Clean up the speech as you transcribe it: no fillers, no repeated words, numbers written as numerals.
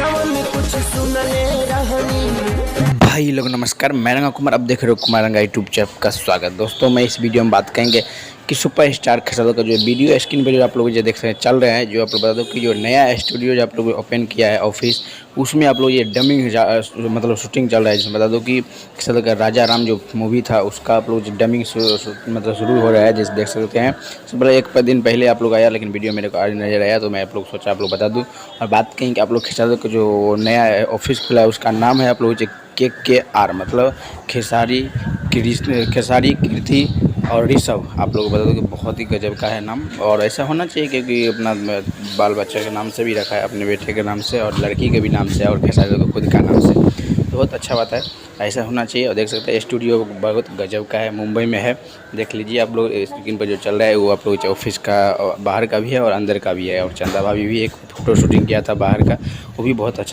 जवन कुछ सुनले रहनी। भाई लोग नमस्कार, मैं रंगा कुमार, अब देख रहे हो कुमार रंगा यूट्यूब चैनल का स्वागत। दोस्तों मैं इस वीडियो में बात करेंगे कि सुपर स्टार खेसारी का जो वीडियो स्क्रीन पर जो आप लोग जो देख रहे हैं चल रहे हैं, जो आप लोग बता दो कि जो नया स्टूडियो जो आप लोग ओपन किया है ऑफिस, उसमें आप लोग ये डबिंग मतलब शूटिंग चल रहा है। जिसमें बता दो कि खेसारी का राजा राम जो मूवी था उसका आप लोग डबिंग मतलब शुरू हो रहा है, जैसे देख सकते हैं। सबसे पहले एक दिन पहले आप लोग आया, लेकिन वीडियो मेरे को आज नजर आया तो मैं आप लोग सोचा आप लोग बता दूँ। और बात करें कि आप लोग खेसारी का जो नया ऑफिस खुला है उसका नाम है आप लोग KKR, मतलब खेसारी कीर्ति और ऋषभ। आप लोगों को बता दो कि बहुत ही गजब का है नाम, और ऐसा होना चाहिए क्योंकि अपना बाल बच्चे के नाम से भी रखा है, अपने बेटे के नाम से और लड़की के भी नाम से और खेसारी को खुद का नाम से, तो बहुत अच्छा बात है, ऐसा होना चाहिए। और देख सकते हैं स्टूडियो बहुत गजब का है, मुंबई में है। देख लीजिए आप लोग स्क्रीन पर जो चल रहा है वो आप लोग ऑफिस का बाहर का भी है और अंदर का भी है। और चंदा भाभी भी एक फ़ोटो शूटिंग किया था बाहर का, वो भी बहुत अच्छा